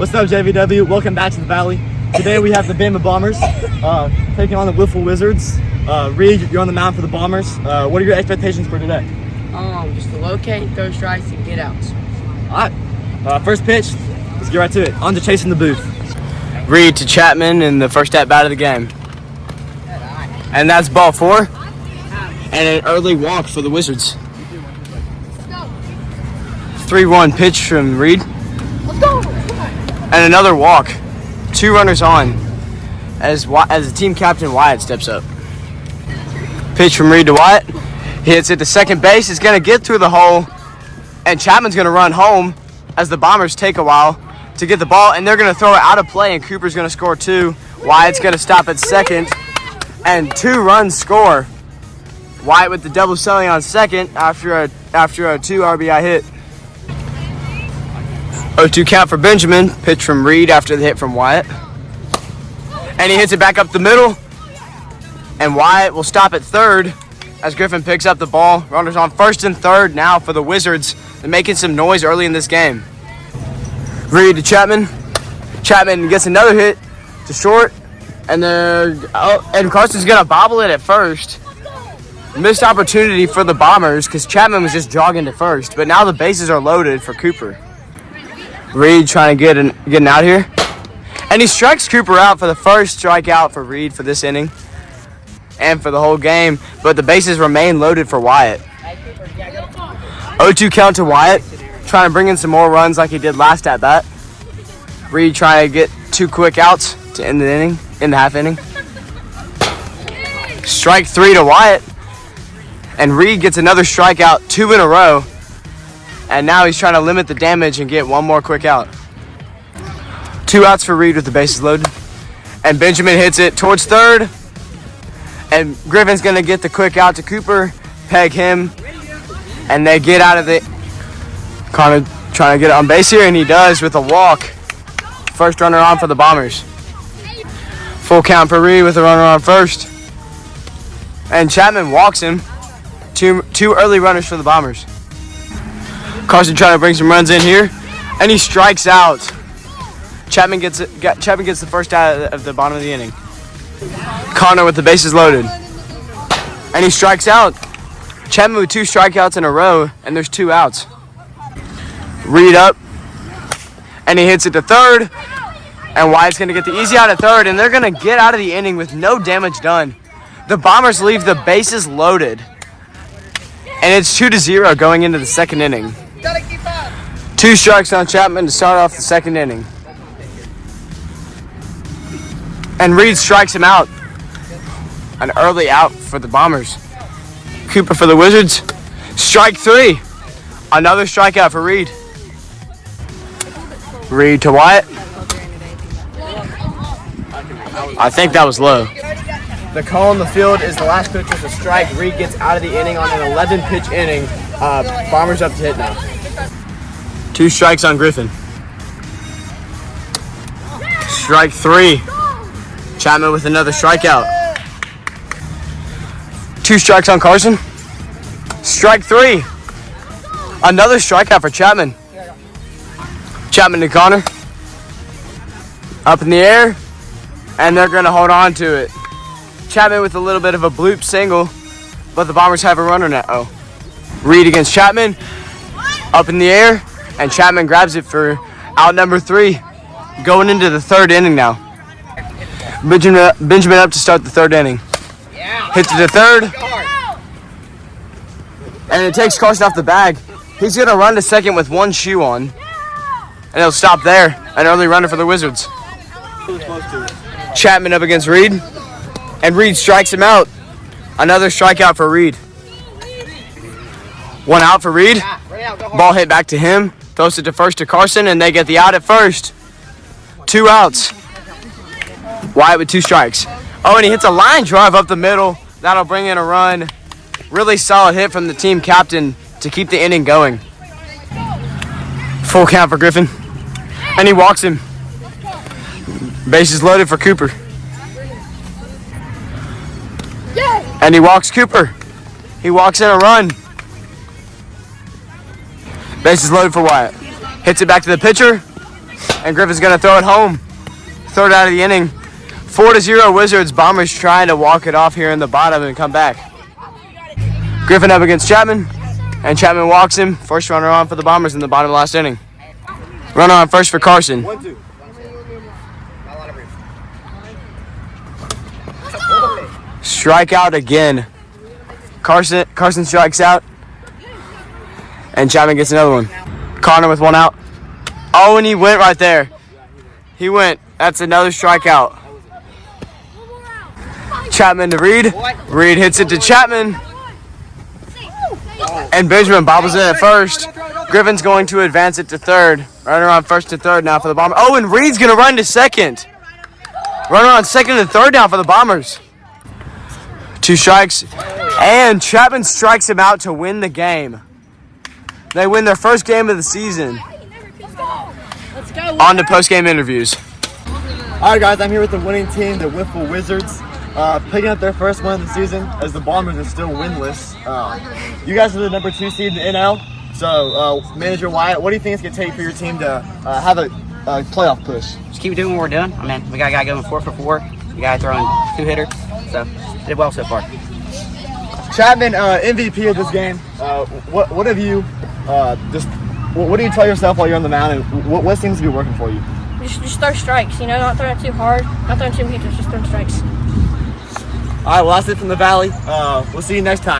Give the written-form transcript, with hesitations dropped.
What's up, JVW? Welcome back to the Valley. Today we have the Bama Bombers taking on the Wiffle Wizards. Reed, you're on the mound for the Bombers. What are your expectations for today? Just to locate, throw strikes, and get outs. All right. First pitch. Let's get right to it. On to chasing the booth. Reed to Chapman in the first at bat of the game. And that's ball 4. And an early walk for the Wizards. 3-1 pitch from Reed. And another walk. 2 runners on as the team captain Wyatt steps up. Pitch from Reed to Wyatt. He hits it to second base. He's going to get through the hole. And Chapman's going to run home as the Bombers take a while to get the ball. And they're going to throw it out of play. And Cooper's going to score 2. Wyatt's going to stop at second. And 2 runs score. Wyatt with the double selling on second after a 2 RBI hit. 0-2 count for Benjamin. Pitch from Reed after the hit from Wyatt. And he hits it back up the middle. And Wyatt will stop at third as Griffin picks up the ball. Runners on first and third now for the Wizards. They're making some noise early in this game. Reed to Chapman. Chapman gets another hit to short. And Carson's going to bobble it at first. Missed opportunity for the Bombers because Chapman was just jogging to first. But now the bases are loaded for Cooper. Reed trying to getting out here. And he strikes Cooper out for the first strikeout for Reed for this inning. And for the whole game. But the bases remain loaded for Wyatt. 0-2 count to Wyatt. Trying to bring in some more runs like he did last at bat. Reed trying to get 2 quick outs to end the inning, in the half inning. Strike 3 to Wyatt. And Reed gets another strikeout, 2 in a row. And now he's trying to limit the damage and get 1 more quick out. 2 outs for Reed with the bases loaded. And Benjamin hits it towards third. And Griffin's going to get the quick out to Cooper, peg him, and they get out of the... Connor trying to get it on base here, and he does with a walk. First runner on for the Bombers. Full count for Reed with a runner on first. And Chapman walks him. Two early runners for the Bombers. Carson trying to bring some runs in here, and he strikes out. Chapman gets the first out of the bottom of the inning. Connor with the bases loaded, and he strikes out. Chapman with 2 strikeouts in a row, and there's 2 outs. Reed up, and he hits it to third, and Wyatt's going to get the easy out at third, and they're going to get out of the inning with no damage done. The Bombers leave the bases loaded, and it's 2-0 going into the second inning. 2 strikes on Chapman to start off the second inning. And Reed strikes him out. An early out for the Bombers. Cooper for the Wizards. Strike 3. Another strikeout for Reed. Reed to Wyatt. I think that was low. The call on the field is the last pitch was a strike. Reed gets out of the inning on an 11-pitch inning. Bombers up to hit now. 2 strikes on Griffin. Strike 3. Chapman with another strikeout. 2 strikes on Carson. Strike 3. Another strikeout for Chapman. Chapman to Connor. Up in the air. And they're going to hold on to it. Chapman with a little bit of a bloop single. But the Bombers have a runner now. Reed against Chapman. Up in the air. And Chapman grabs it for out number 3. Going into the third inning now. Benjamin up to start the third inning. Hits it to third. And it takes Carson off the bag. He's going to run to second with 1 shoe on. And he'll stop there. An early runner for the Wizards. Chapman up against Reed. And Reed strikes him out. Another strikeout for Reed. 1 out for Reed. Ball hit back to him. Throws it to first to Carson, and they get the out at first. 2 outs. Wyatt with 2 strikes. Oh, and he hits a line drive up the middle. That'll bring in a run. Really solid hit from the team captain to keep the inning going. Full count for Griffin. And he walks him. Bases loaded for Cooper. And he walks Cooper. He walks in a run. Bases loaded for Wyatt. Hits it back to the pitcher. And Griffin's going to throw it home. Third out of the inning. 4-0 Wizards. Bombers trying to walk it off here in the bottom and come back. Griffin up against Chapman. And Chapman walks him. First runner on for the Bombers in the bottom of the last inning. Runner on first for Carson. 1-2. Strikeout again. Carson strikes out. And Chapman gets another one. Connor with one out. Oh, and he went right there. He went. That's another strikeout. Chapman to Reed. Reed hits it to Chapman. And Benjamin bobbles it at first. Griffin's going to advance it to third. Runner on first to third now for the Bombers. Oh, and Reed's going to run to second. Runner on second and third now for the Bombers. 2 strikes. And Chapman strikes him out to win the game. They win their first game of the season. On to post-game interviews. All right, guys, I'm here with the winning team, the Wiffle Wizards, picking up their first win of the season as the Bombers are still winless. You guys are the number 2 seed in the NL, so Manager Wyatt, what do you think it's going to take for your team to have a playoff push? Just keep doing what we're doing. I mean, we got a guy going 4 for 4. The guy throwing 2-hitter, so did well so far. Chapman, MVP of this game. What have you what do you tell yourself while you're on the mound, and what seems to be working for you? Just throw strikes, not throwing it too hard, not throwing too many pitches, just throwing strikes. All right, well, that's it from the Valley. We'll see you next time.